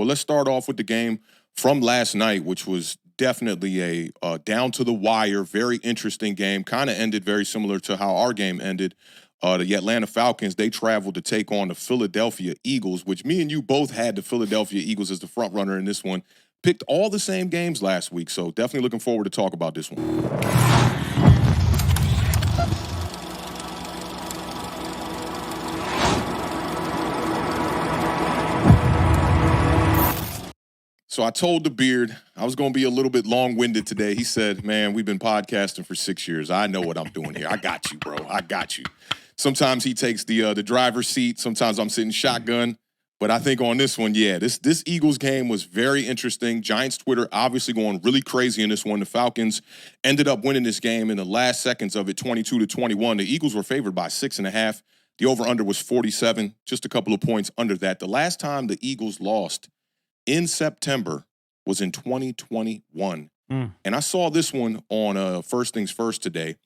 Well, let's start off with the game from last night, which was definitely a down to the wire, very interesting game. Kind of ended very similar to how our game ended. The Atlanta Falcons, they traveled to take on the Philadelphia Eagles, which me and you both had the Philadelphia Eagles as the front runner in this one. Picked all the same games last week, so definitely looking forward to talk about this one. So I told the Beard I was going to be a little bit long-winded today. He said, man, we've been podcasting for 6 years. I know what I'm doing here. I got you, bro. I got you. Sometimes he takes the driver's seat. Sometimes I'm sitting shotgun. But I think on this one, yeah, this Eagles game was very interesting. Giants Twitter obviously going really crazy in this one. The Falcons ended up winning this game in the last seconds of it, 22-21. The Eagles were favored by 6.5. The over-under was 47, just a couple of points under that. The last time the Eagles lost in September was in 2021. And I saw this one on First Things First today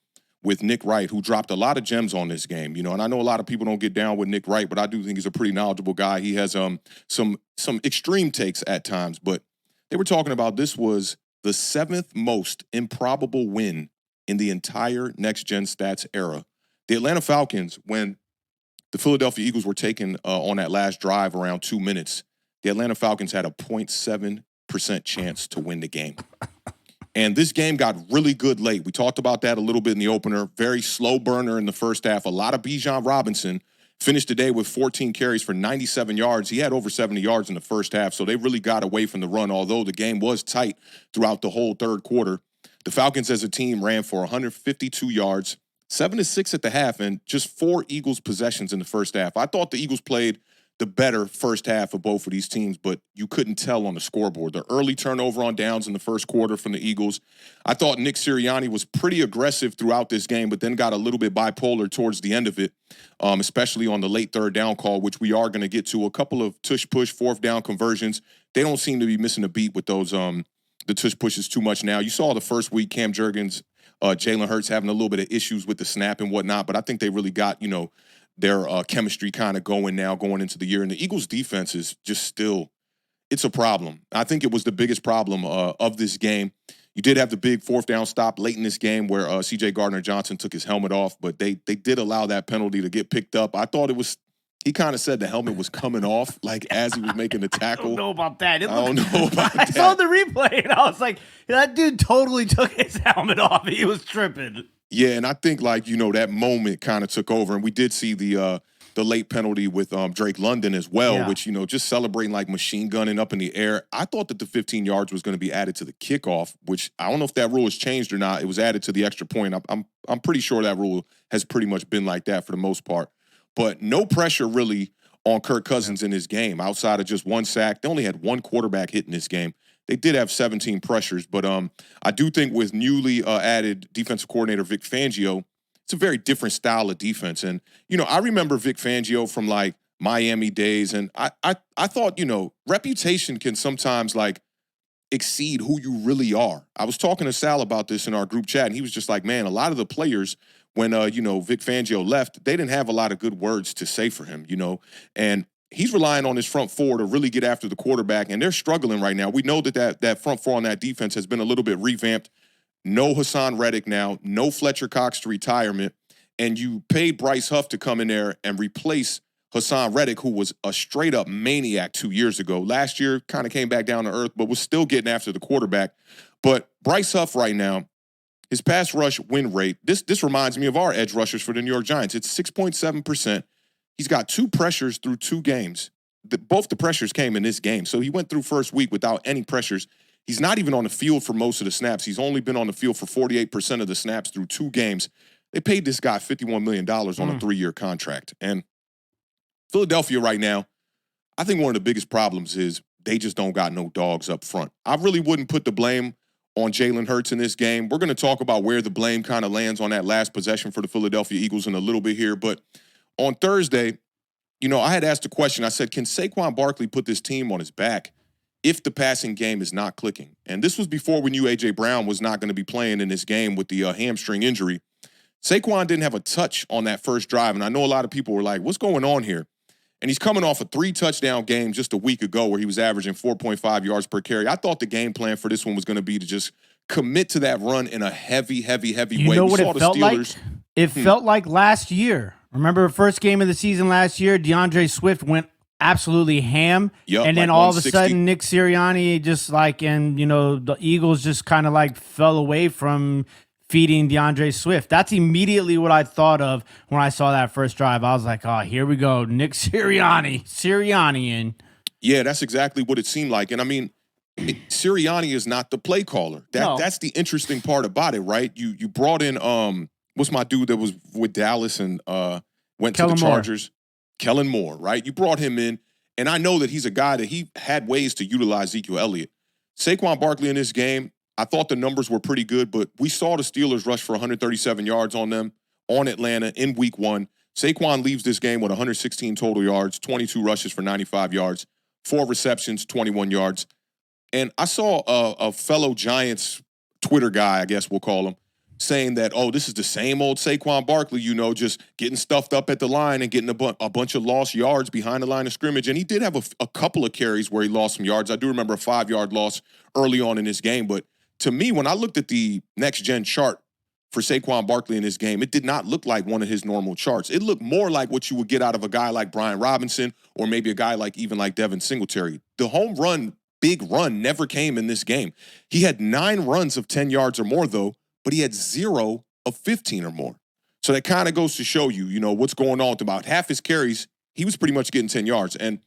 with Nick Wright, who dropped a lot of gems on this game. And I know a lot of people don't get down with Nick Wright, but I do think he's a pretty knowledgeable guy. He has some extreme takes at times, but they were talking about this was the 7th most improbable win in the entire Next Gen Stats era. The Atlanta Falcons, when the Philadelphia Eagles were taken on that last drive around 2 minutes, the Atlanta Falcons had a 0.7% chance to win the game. And this game got really good late. We talked about that a little bit in the opener. Very slow burner in the first half. A lot of Bijan Robinson finished the day with 14 carries for 97 yards. He had over 70 yards in the first half, so they really got away from the run, although the game was tight throughout the whole third quarter. The Falcons as a team ran for 152 yards, 7-6 at the half, and just 4 Eagles possessions in the first half. I thought the Eagles played the better first half of both of these teams, but you couldn't tell on the scoreboard. The early turnover on downs in the first quarter from the Eagles. I thought Nick Sirianni was pretty aggressive throughout this game, but then got a little bit bipolar towards the end of it, especially on the late third down call, which we are going to get to. A couple of tush-push fourth down conversions. They don't seem to be missing a beat with those the tush-pushes too much now. You saw the first week, Cam Jurgens, Jalen Hurts having a little bit of issues with the snap and whatnot, but I think they really got, their chemistry kind of going into the year. And the Eagles' defense is just still, it's a problem. I think it was the biggest problem of this game. You did have the big fourth down stop late in this game where C.J. Gardner-Johnson took his helmet off, but they did allow that penalty to get picked up. I thought it was, he kind of said the helmet was coming off, like as he was making the tackle. I don't know about that. I don't know about that. I saw the replay, and I was like, that dude totally took his helmet off. He was tripping. Yeah, and I think that moment kind of took over, and we did see the late penalty with Drake London as well, which just celebrating like machine gunning up in the air. I thought that the 15 yards was going to be added to the kickoff, which I don't know if that rule has changed or not. It was added to the extra point. I'm pretty sure that rule has pretty much been like that for the most part, but no pressure really on Kirk Cousins in this game outside of just one sack. They only had one quarterback hit in this game. They did have 17 pressures, but I do think with newly added defensive coordinator Vic Fangio, it's a very different style of defense. And, I remember Vic Fangio from like Miami days, and I thought, reputation can sometimes like exceed who you really are. I was talking to Sal about this in our group chat, and he was just like, man, a lot of the players when, Vic Fangio left, they didn't have a lot of good words to say for him, and he's relying on his front four to really get after the quarterback, and they're struggling right now. We know that front four on that defense has been a little bit revamped. No Hassan Reddick now, no Fletcher Cox to retirement, and you paid Bryce Huff to come in there and replace Hassan Reddick, who was a straight-up maniac 2 years ago. Last year, kind of came back down to earth, but was still getting after the quarterback. But Bryce Huff right now, his pass rush win rate, this reminds me of our edge rushers for the New York Giants. It's 6.7%. He's got 2 pressures through 2 games. Both the pressures came in this game. So he went through first week without any pressures. He's not even on the field for most of the snaps. He's only been on the field for 48% of the snaps through 2 games. They paid this guy $51 million on a 3-year contract. And Philadelphia right now, I think one of the biggest problems is they just don't got no dogs up front. I really wouldn't put the blame on Jalen Hurts in this game. We're going to talk about where the blame kind of lands on that last possession for the Philadelphia Eagles in a little bit here. But on Thursday, I had asked a question. I said, can Saquon Barkley put this team on his back if the passing game is not clicking? And this was before we knew A.J. Brown was not going to be playing in this game with the hamstring injury. Saquon didn't have a touch on that first drive, and I know a lot of people were like, what's going on here? And he's coming off a 3-touchdown game just a week ago where he was averaging 4.5 yards per carry. I thought the game plan for this one was going to be to just commit to that run in a heavy way. You know what it felt like? It felt like last year. Remember the first game of the season last year? DeAndre Swift went absolutely ham. Yep, and then like all of a sudden, Nick Sirianni the Eagles just kind of like fell away from feeding DeAndre Swift. That's immediately what I thought of when I saw that first drive. I was like, oh, here we go. Nick Sirianni. Yeah, that's exactly what it seemed like. And I mean, Sirianni is not the play caller. That's the interesting part about it, right? You brought in what's my dude that was with Dallas and went to the Chargers? Kellen Moore, right? You brought him in, and I know that he's a guy that he had ways to utilize Ezekiel Elliott. Saquon Barkley in this game, I thought the numbers were pretty good, but we saw the Steelers rush for 137 yards on them on Atlanta in week 1. Saquon leaves this game with 116 total yards, 22 rushes for 95 yards, 4 receptions, 21 yards. And I saw a fellow Giants Twitter guy, I guess we'll call him, saying that, oh, this is the same old Saquon Barkley, just getting stuffed up at the line and getting a bunch of lost yards behind the line of scrimmage. And he did have a couple of carries where he lost some yards. I do remember a 5-yard loss early on in this game. But to me, when I looked at the next-gen chart for Saquon Barkley in this game, it did not look like one of his normal charts. It looked more like what you would get out of a guy like Brian Robinson or maybe a guy like Devin Singletary. The home run, big run, never came in this game. He had 9 runs of 10 yards or more, though, but he had 0 of 15 or more. So that kind of goes to show you, what's going on with about half his carries. He was pretty much getting 10 yards. And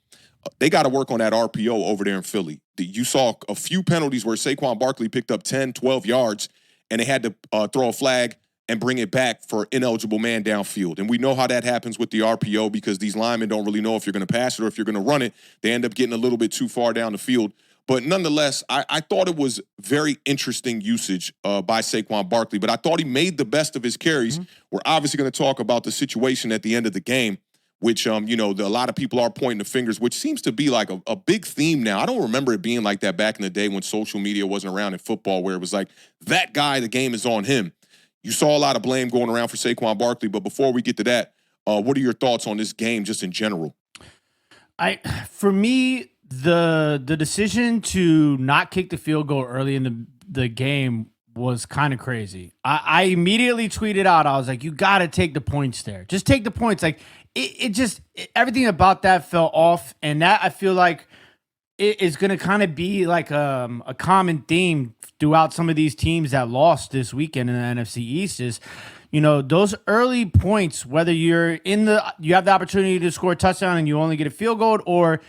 they got to work on that RPO over there in Philly. You saw a few penalties where Saquon Barkley picked up 10, 12 yards, and they had to throw a flag and bring it back for ineligible man downfield. And we know how that happens with the RPO because these linemen don't really know if you're going to pass it or if you're going to run it. They end up getting a little bit too far down the field. But nonetheless, I thought it was very interesting usage by Saquon Barkley, but I thought he made the best of his carries. Mm-hmm. We're obviously going to talk about the situation at the end of the game, which, a lot of people are pointing the fingers, which seems to be like a big theme now. I don't remember it being like that back in the day when social media wasn't around in football, where it was like, that guy, the game is on him. You saw a lot of blame going around for Saquon Barkley, but before we get to that, what are your thoughts on this game just in general? For me, the decision to not kick the field goal early in the game was kind of crazy. I immediately tweeted out, I was like, you got to take the points there. Just take the points. Like, everything about that fell off, and that I feel like it is going to kind of be like a common theme throughout some of these teams that lost this weekend in the NFC East is, those early points, whether you have the opportunity to score a touchdown and you only get a field goal, or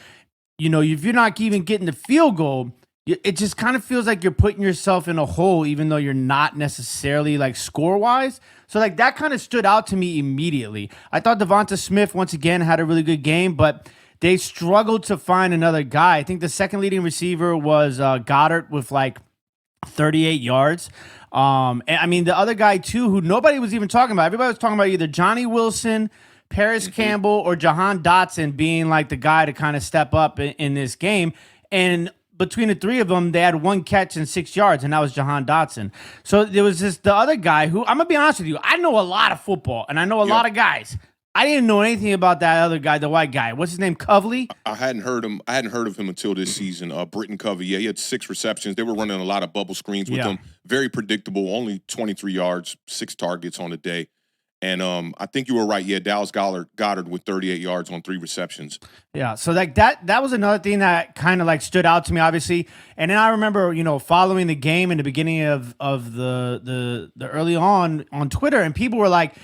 if you're not even getting the field goal, it just kind of feels like you're putting yourself in a hole, even though you're not necessarily like score-wise. So like that kind of stood out to me immediately. I thought Devonta Smith, once again, had a really good game, but they struggled to find another guy. I think the second leading receiver was Goddard with like 38 yards. And I mean, the other guy too, who nobody was even talking about. Everybody was talking about either Johnny Wilson, Paris Campbell, or Jahan Dotson being like the guy to kind of step up in this game. And between the three of them, they had 1 catch and 6 yards, and that was Jahan Dotson. So there was the other guy who, I'm going to be honest with you, I know a lot of football, and I know a lot of guys. I didn't know anything about that other guy, the white guy. What's his name, Covey? I hadn't heard of him until this season. Britton Covey, he had 6 receptions. They were running a lot of bubble screens with him. Very predictable, only 23 yards, 6 targets on the day. And I think you were right. Yeah, Dallas Goddard with 38 yards on 3 receptions. Yeah, so like that was another thing that kind of like stood out to me, obviously. And then I remember, following the game in the beginning of the early on Twitter, and people were like,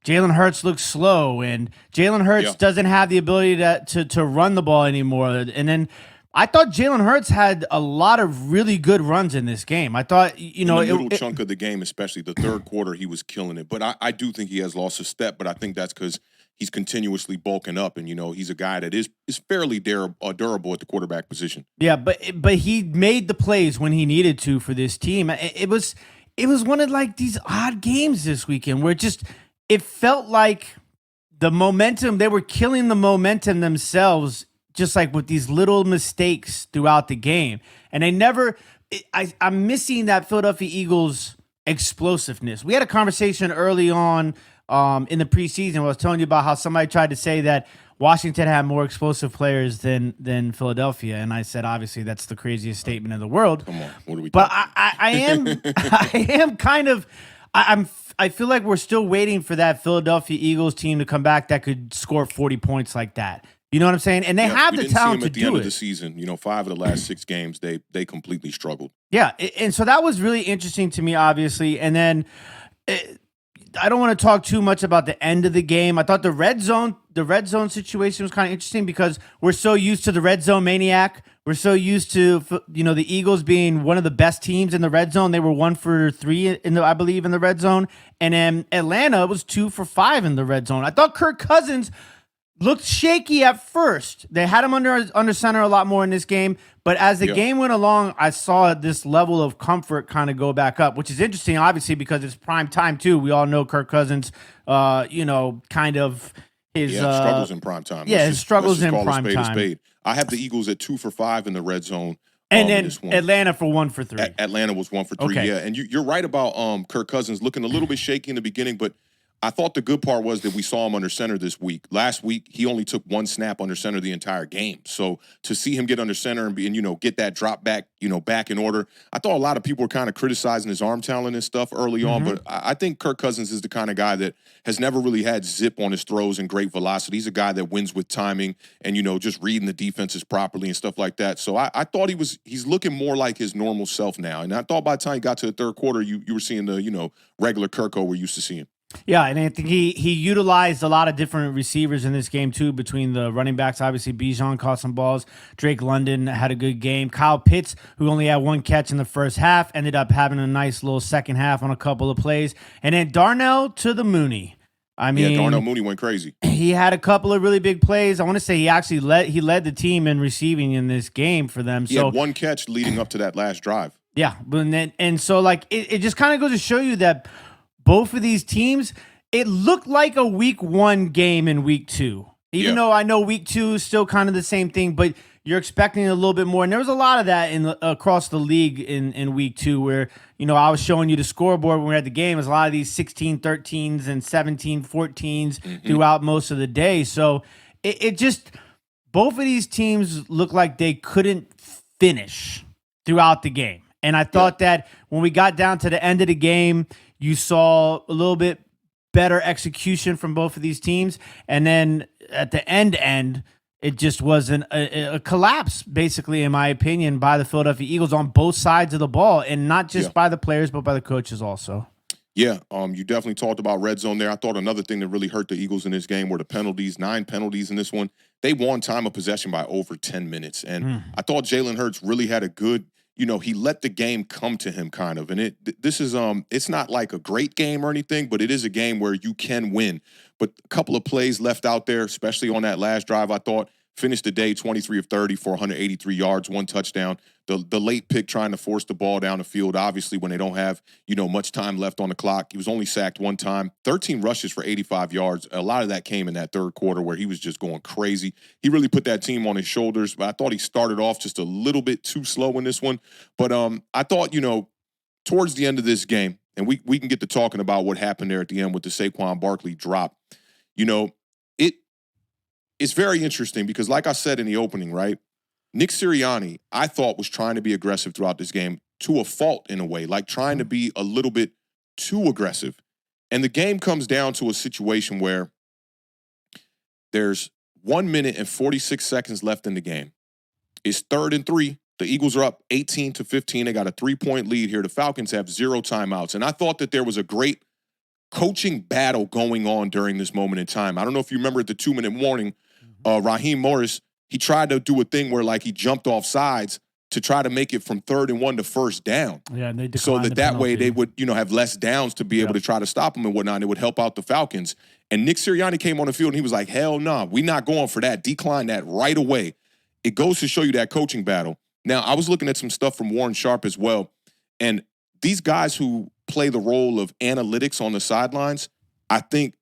Jalen Hurts looks slow, and Jalen Hurts doesn't have the ability to run the ball anymore. And then I thought Jalen Hurts had a lot of really good runs in this game. I thought, in the middle chunk of the game, especially the third quarter, he was killing it. But I do think he has lost a step, but I think that's because he's continuously bulking up, and, he's a guy that is fairly durable at the quarterback position. Yeah, but he made the plays when he needed to for this team. It was one of like these odd games this weekend where it felt like the momentum, they were killing the momentum themselves, just like with these little mistakes throughout the game. And I'm missing that Philadelphia Eagles explosiveness. We had a conversation early on in the preseason where I was telling you about how somebody tried to say that, Washington had more explosive players than Philadelphia, and I said obviously that's the craziest statement in the world. Come on, what are we But talking I am I am kind of I feel like we're still waiting for that Philadelphia Eagles team to come back that could score 40 points like that. You know what I'm saying? And they have the talent to do it. At the end of the season, 5 of the last 6 games, they completely struggled. Yeah, and so that was really interesting to me, obviously. And then I don't want to talk too much about the end of the game. I thought the red zone situation was kind of interesting because we're so used to the red zone maniac. We're so used to the Eagles being one of the best teams in the red zone. They were 1 for 3 I believe in the red zone, and then Atlanta was 2 for 5 in the red zone. I thought Kirk Cousins looked shaky at first. They had him under center a lot more in this game, but as the game went along, I saw this level of comfort kind of go back up, which is interesting, obviously, because it's prime time too. We all know Kirk Cousins, kind of his struggles in prime time. His struggles in prime time. Spade. I have the Eagles at 2 for 5 in the red zone. And then Atlanta for 1 for 3. Atlanta was 1 for 3, okay. Yeah. And you're right about Kirk Cousins looking a little bit shaky in the beginning, but I thought the good part was that we saw him under center this week. Last week, he only took 1 snap under center the entire game. So to see him get under center and get that drop back, back in order, I thought a lot of people were kind of criticizing his arm talent and stuff early on, but I think Kirk Cousins is the kind of guy that has never really had zip on his throws and great velocity. He's a guy that wins with timing and, just reading the defenses properly and stuff like that. So I thought he's looking more like his normal self now. And I thought by the time he got to the third quarter, you were seeing the, regular Kirko we're used to seeing. Yeah, and I think he utilized a lot of different receivers in this game too. Between the running backs, obviously Bijan caught some balls. Drake London had a good game. Kyle Pitts, who only had 1 catch in the first half, ended up having a nice little second half on a couple of plays. And then Darnell to the Mooney. Darnell Mooney went crazy. He had a couple of really big plays. I want to say he actually led the team in receiving in this game for them. He had 1 catch leading up to that last drive. Yeah, and so like it just kind of goes to show you that both of these teams, it looked like a week 1 game in week 2. Even though I know week 2 is still kind of the same thing, but you're expecting a little bit more. And there was a lot of that across the league in week 2 where, I was showing you the scoreboard when we were at the game. There's a lot of these 16-13s and 17-14s throughout most of the day. So it just, both of these teams look like they couldn't finish throughout the game. And I thought that when we got down to the end of the game, you saw a little bit better execution from both of these teams. And then at the end, it just was a collapse, basically, in my opinion, by the Philadelphia Eagles on both sides of the ball. And not just by the players, but by the coaches also. Yeah, you definitely talked about red zone there. I thought another thing that really hurt the Eagles in this game were the penalties. 9 penalties in this one. They won time of possession by over 10 minutes. And I thought Jalen Hurts really had a good he let the game come to him kind of. And this is it's not like a great game or anything, but it is a game where you can win. But a couple of plays left out there, especially on that last drive, I thought finished the day 23 of 30 for 183 yards, 1 touchdown. The late pick trying to force the ball down the field, obviously when they don't have, much time left on the clock. He was only sacked 1 time, 13 rushes for 85 yards. A lot of that came in that third quarter where he was just going crazy. He really put that team on his shoulders, but I thought he started off just a little bit too slow in this one. But I thought, towards the end of this game, and we can get to talking about what happened there at the end with the Saquon Barkley drop, it's very interesting because like I said in the opening, right? Nick Sirianni, I thought, was trying to be aggressive throughout this game to a fault in a way, like trying to be a little bit too aggressive. And the game comes down to a situation where there's 1 minute and 46 seconds left in the game. It's 3rd and 3. The Eagles are up 18-15. They got a 3-point lead here. The Falcons have 0 timeouts. And I thought that there was a great coaching battle going on during this moment in time. I don't know if you remember at the 2-minute warning, Raheem Morris, he tried to do a thing where like he jumped off sides to try to make it from 3rd and 1 to 1st down. Yeah, and they so that way they would, have less downs to be able to try to stop him and whatnot. And it would help out the Falcons. And Nick Sirianni came on the field and he was like, hell no, we're not going for that. Decline that right away. It goes to show you that coaching battle. Now, I was looking at some stuff from Warren Sharp as well. And these guys who play the role of analytics on the sidelines, I think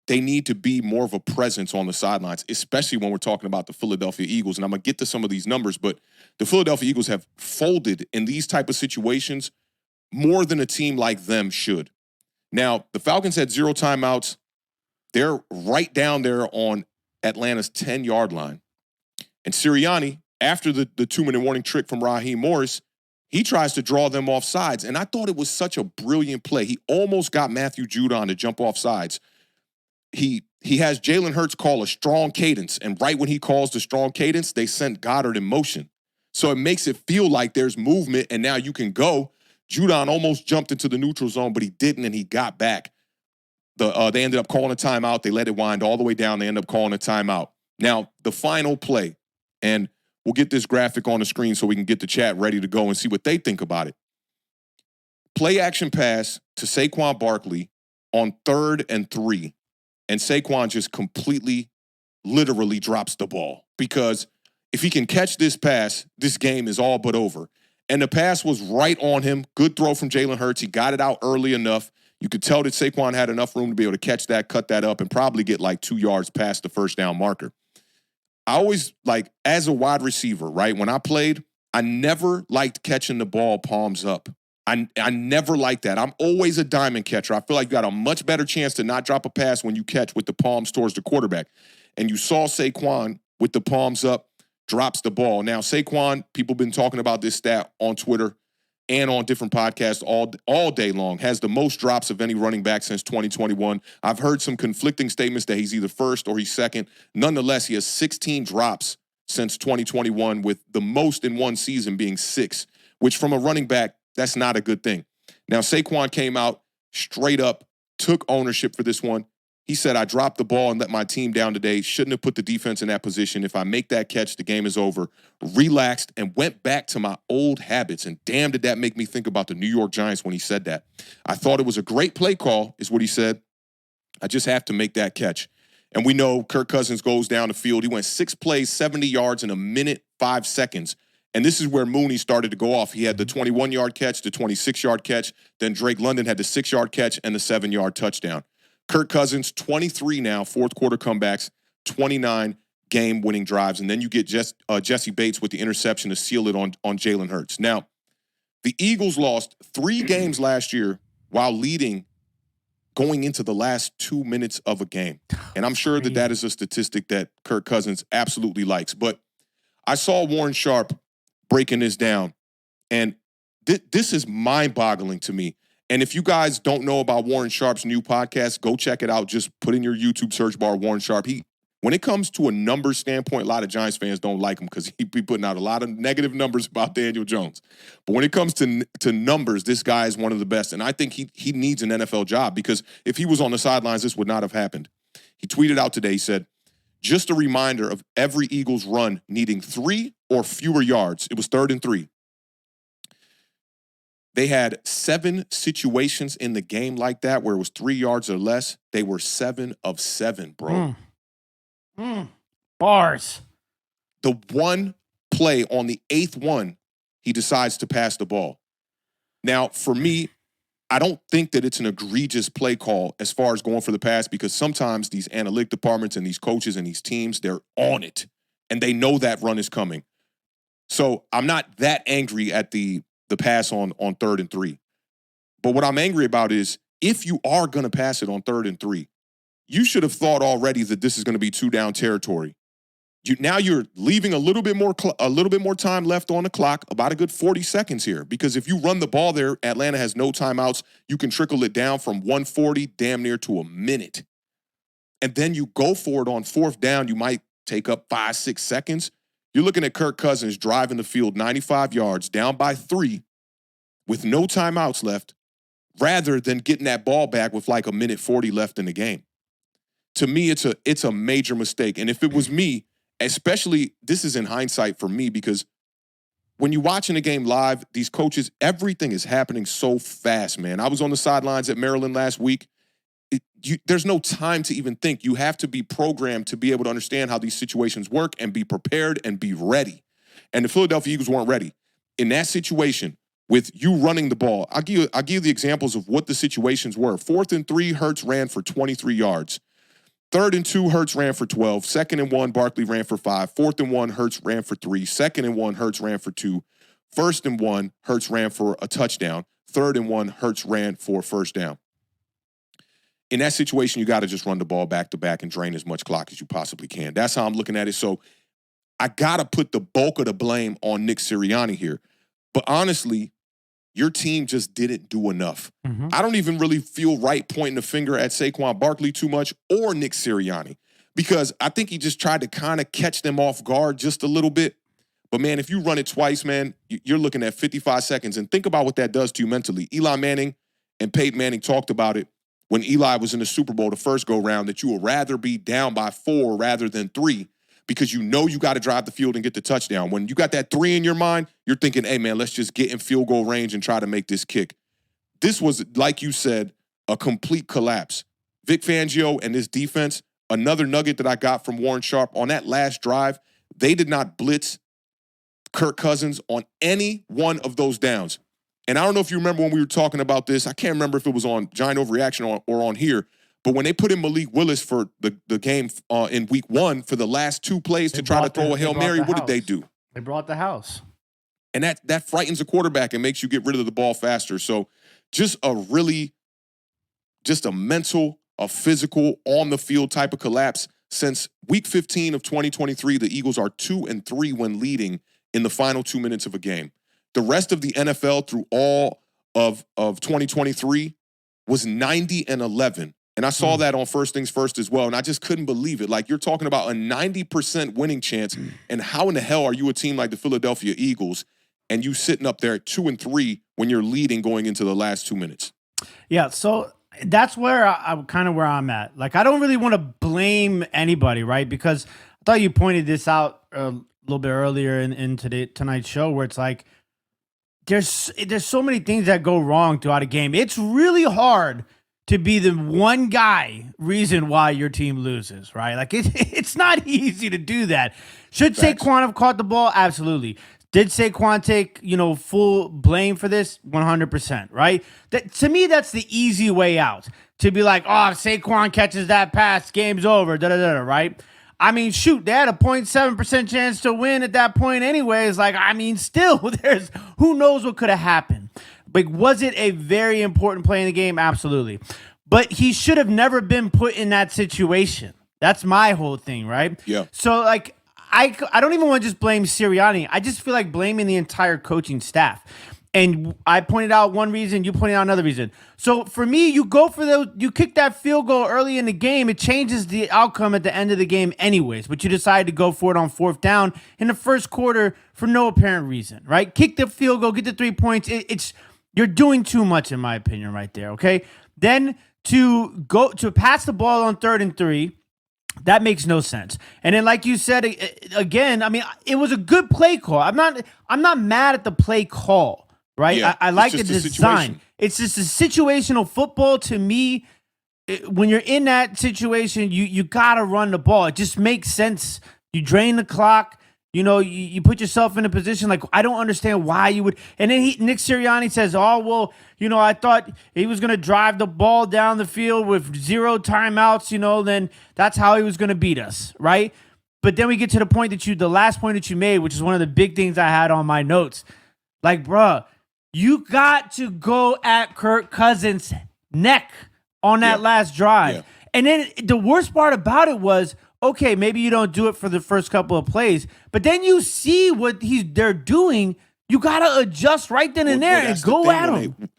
they need to be more of a presence on the sidelines, especially when we're talking about the Philadelphia Eagles. And I'm going to get to some of these numbers, but the Philadelphia Eagles have folded in these type of situations more than a team like them should. Now, the Falcons had 0 timeouts. They're right down there on Atlanta's 10-yard line. And Sirianni, after the 2-minute warning trick from Raheem Morris, he tries to draw them off sides. And I thought it was such a brilliant play. He almost got Matthew Judon to jump off sides. He has Jalen Hurts call a strong cadence. And right when he calls the strong cadence, they sent Goddard in motion. So it makes it feel like there's movement and now you can go. Judon almost jumped into the neutral zone, but he didn't, and he got back. They ended up calling a timeout. They let it wind all the way down. They ended up calling a timeout. Now, the final play, and we'll get this graphic on the screen so we can get the chat ready to go and see what they think about it. Play action pass to Saquon Barkley on 3rd and 3, and Saquon just completely, literally drops the ball because if he can catch this pass, this game is all but over. And the pass was right on him. Good throw from Jalen Hurts. He got it out early enough. You could tell that Saquon had enough room to be able to catch that, cut that up, and probably get like 2 yards past the first down marker. I always, as a wide receiver, right, when I played, I never liked catching the ball palms up. I never liked that. I'm always a diamond catcher. I feel like you got a much better chance to not drop a pass when you catch with the palms towards the quarterback. And you saw Saquon with the palms up, drops the ball. Now, Saquon, people have been talking about this stat on Twitter and on different podcasts all day long, has the most drops of any running back since 2021. I've heard some conflicting statements that he's either first or he's second. Nonetheless, he has 16 drops since 2021, with the most in one season being 6, which from a running back, that's not a good thing. Now, Saquon came out straight up, took ownership for this one. He said, I dropped the ball and let my team down today. Shouldn't have put the defense in that position. If I make that catch, the game is over. Relaxed and went back to my old habits. And damn, did that make me think about the New York Giants when he said that. I thought it was a great play call, is what he said. I just have to make that catch. And we know Kirk Cousins goes down the field. He went 6 plays, 70 yards in a minute, 5 seconds. And this is where Mooney started to go off. He had the 21-yard catch, the 26-yard catch. Then Drake London had the 6-yard catch and the 7-yard touchdown. Kirk Cousins, 23 now, fourth quarter comebacks, 29 game-winning drives. And then you get Jesse Bates with the interception to seal it on Jalen Hurts. Now, the Eagles lost 3 games last year while leading going into the last 2 minutes of a game. And I'm sure that is a statistic that Kirk Cousins absolutely likes. But I saw Warren Sharp breaking this down, and this is mind-boggling to me. And if you guys don't know about Warren Sharp's new podcast, go check it out. Just put in your YouTube search bar, Warren Sharp. When it comes to a numbers standpoint, a lot of Giants fans don't like him because he be putting out a lot of negative numbers about Daniel Jones. But when it comes to numbers, this guy is one of the best. And I think he needs an NFL job, because if he was on the sidelines, this would not have happened. He tweeted out today, he said, just a reminder of every Eagles run needing 3 or fewer yards. It was 3rd and 3. They had 7 situations in the game like that where it was 3 yards or less. They were 7 of 7, bro. Bars. The one play on the 8th one, he decides to pass the ball. Now, for me, I don't think that it's an egregious play call as far as going for the pass, because sometimes these analytic departments and these coaches and these teams, they're on it, and they know that run is coming. So I'm not that angry at the pass on 3rd and 3. But what I'm angry about is, if you are going to pass it on 3rd and 3, you should have thought already that this is going to be 2-down territory. Now you're leaving a little bit more time left on the clock, about a good 40 seconds here. Because if you run the ball there, Atlanta has no timeouts. You can trickle it down from 140 damn near to a minute. And then you go for it on 4th down. You might take up 5-6 seconds. You're looking at Kirk Cousins driving the field 95 yards, down by 3, with no timeouts left, rather than getting that ball back with like a minute 40 left in the game. To me, it's a major mistake. And if it was me, especially, this is in hindsight for me, because when you're watching the game live, these coaches, everything is happening so fast, man. I was on the sidelines at Maryland last week. There's no time to even think. You have to be programmed to be able to understand how these situations work and be prepared and be ready. And the Philadelphia Eagles weren't ready. In that situation, with you running the ball, I'll give you the examples of what the situations were. 4th and 3, Hurts ran for 23 yards. 3rd and 2, Hurts ran for 12. 2nd and 1, Barkley ran for 5. 4th and 1, Hurts ran for 3. 2nd and 1, Hurts ran for 2. 1st and 1, Hurts ran for a touchdown. 3rd and 1, Hurts ran for 1st down. in that situation, you got to just run the ball back to back and drain as much clock as you possibly can. That's how I'm looking at it. So I got to put the bulk of the blame on Nick Sirianni here. But honestly, your team just didn't do enough. Mm-hmm. I don't even really feel right pointing the finger at Saquon Barkley too much or Nick Sirianni, because I think he just tried to kind of catch them off guard just a little bit. But, man, if you run it twice, man, you're looking at 55 seconds. And think about what that does to you mentally. Eli Manning and Peyton Manning talked about it when Eli was in the Super Bowl the first go-round, that you would rather be down by 4 rather than 3, because you know you got to drive the field and get the touchdown. When you got that 3 in your mind, you're thinking, hey, man, let's just get in field goal range and try to make this kick. This was, like you said, a complete collapse. Vic Fangio and this defense, another nugget that I got from Warren Sharp, on that last drive, they did not blitz Kirk Cousins on any one of those downs. And I don't know if you remember when we were talking about this. I can't remember if it was on Giant Overreaction or on here. But when they put in Malik Willis for the game in week 1 for the last 2 plays to try to throw a Hail Mary, what did they do? They brought the house. And that frightens a quarterback and makes you get rid of the ball faster. So just a mental, a physical, on-the-field type of collapse. Since week 15 of 2023, the Eagles are 2-3 when leading in the final 2 minutes of a game. The rest of the NFL through all of 2023 was 90-11. And I saw that on First Things First as well, and I just couldn't believe it. Like, you're talking about a 90% winning chance, and how in the hell are you a team like the Philadelphia Eagles and you sitting up there at 2-3 when you're leading going into the last 2 minutes? Yeah, so that's where I'm kind of where I'm at. Like, I don't really want to blame anybody, right? Because I thought you pointed this out a little bit earlier in tonight's show, where it's like there's so many things that go wrong throughout a game. It's really hard to be the one guy reason why your team loses, right? Like, it's not easy to do that. Should Saquon have caught the ball? Absolutely. Did Saquon take, full blame for this? 100%, right? To me, that's the easy way out. To be like, oh, if Saquon catches that pass, game's over, right? I mean, shoot, they had a 0.7% chance to win at that point anyways. Like, I mean, still, who knows what could have happened. Like, was it a very important play in the game? Absolutely. But he should have never been put in that situation. That's my whole thing, right? Yeah. So, like, I don't even want to just blame Sirianni. I just feel like blaming the entire coaching staff. And I pointed out one reason, you pointed out another reason. So for me, you kick that field goal early in the game, it changes the outcome at the end of the game anyways. But you decide to go for it on 4th down in the first quarter for no apparent reason, right? Kick the field goal, get the 3 points. You're doing too much, in my opinion, right there, okay? Then to pass the ball on 3rd and 3, that makes no sense. And then, like you said again, I mean, it was a good play call. I'm not mad at the play call, right? Yeah, I like the design. It's just a situational football to me. When you're in that situation, you gotta run the ball. It just makes sense. You drain the clock. You put yourself in a position like, I don't understand why you would. And then Nick Sirianni says, oh, well, I thought he was going to drive the ball down the field with 0 timeouts, then that's how he was going to beat us, right? But then we get to the last point that you made, which is one of the big things I had on my notes. Like, bruh, you got to go at Kirk Cousins' neck on that last drive. Yeah. And then the worst part about it was, okay, maybe you don't do it for the first couple of plays, but then you see what they're doing. You got to adjust right then and there and go at them.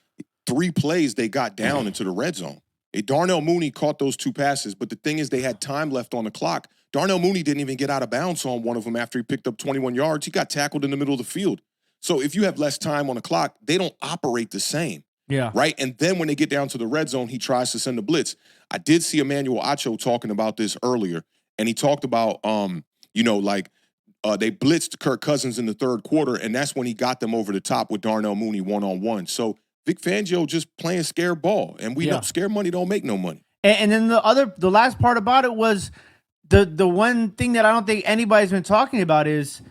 3 plays, they got down into the red zone. Darnell Mooney caught those 2 passes, but the thing is they had time left on the clock. Darnell Mooney didn't even get out of bounds on one of them after he picked up 21 yards. He got tackled in the middle of the field. So if you have less time on the clock, they don't operate the same. Yeah. Right? And then when they get down to the red zone, he tries to send a blitz. I did see Emmanuel Acho talking about this earlier. And he talked about, they blitzed Kirk Cousins in the 3rd quarter, and that's when he got them over the top with Darnell Mooney one-on-one. So Vic Fangio just playing scare ball, and we know scare money don't make no money. And then the last part about it was the one thing that I don't think anybody's been talking about is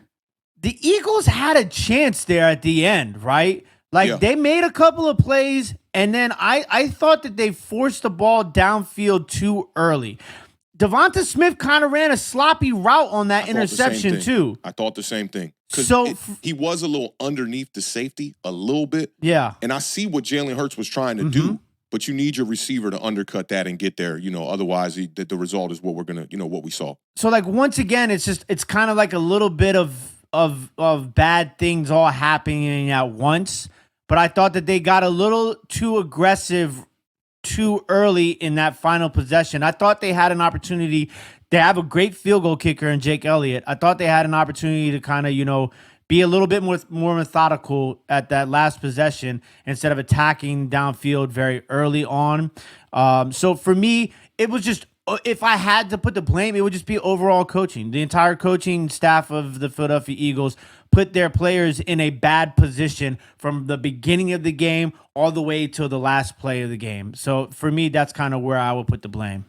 the Eagles had a chance there at the end, right? Like, they made a couple of plays, and then I thought that they forced the ball downfield too early. Devonta Smith kind of ran a sloppy route on that interception, too. I thought the same thing. So he was a little underneath the safety, a little bit. Yeah. And I see what Jalen Hurts was trying to do, but you need your receiver to undercut that and get there. Otherwise the result is what we're gonna, what we saw. So like once again, it's kind of like a little bit of bad things all happening at once. But I thought that they got a little too aggressive too early in that final possession. I thought they had an opportunity. They have a great field goal kicker in Jake Elliott. I thought they had an opportunity to kind of, be a little bit more methodical at that last possession instead of attacking downfield very early on. So for me, it was just, if I had to put the blame, it would just be overall coaching. The entire coaching staff of the Philadelphia Eagles put their players in a bad position from the beginning of the game all the way to the last play of the game. So for me, that's kind of where I would put the blame.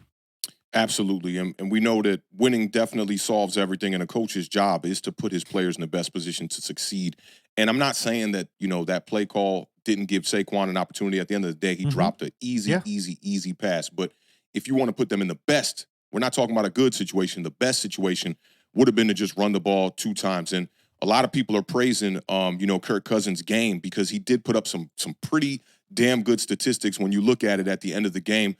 Absolutely. And we know that winning definitely solves everything, and a coach's job is to put his players in the best position to succeed. And I'm not saying that, that play call didn't give Saquon an opportunity. At the end of the day, he dropped an easy pass. But if you want to put them in the best, we're not talking about a good situation. The best situation would have been to just run the ball 2 times. And a lot of people are praising, Kirk Cousins' game, because he did put up some pretty damn good statistics when you look at it at the end of the game.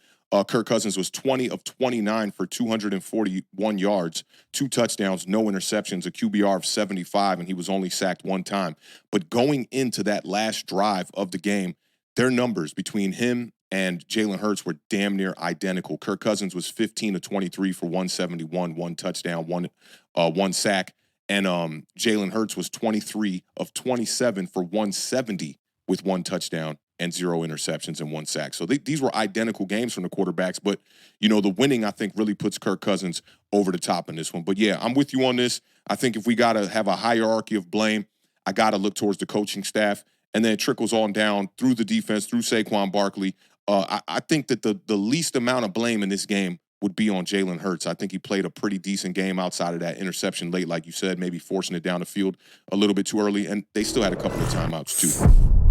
Kirk Cousins was 20 of 29 for 241 yards, 2 touchdowns, no interceptions, a QBR of 75, and he was only sacked 1 time. But going into that last drive of the game, their numbers between him and Jalen Hurts were damn near identical. Kirk Cousins was 15 of 23 for 171, 1 touchdown, 1 sack. And Jalen Hurts was 23 of 27 for 170 with 1 touchdown and 0 interceptions and 1 sack. So these were identical games from the quarterbacks. But, the winning, I think, really puts Kirk Cousins over the top in this one. But, yeah, I'm with you on this. I think if we got to have a hierarchy of blame, I got to look towards the coaching staff. And then it trickles on down through the defense, through Saquon Barkley. I think that the least amount of blame in this game would be on Jalen Hurts. I think he played a pretty decent game outside of that interception late, like you said, maybe forcing it down the field a little bit too early. And they still had a couple of timeouts, too.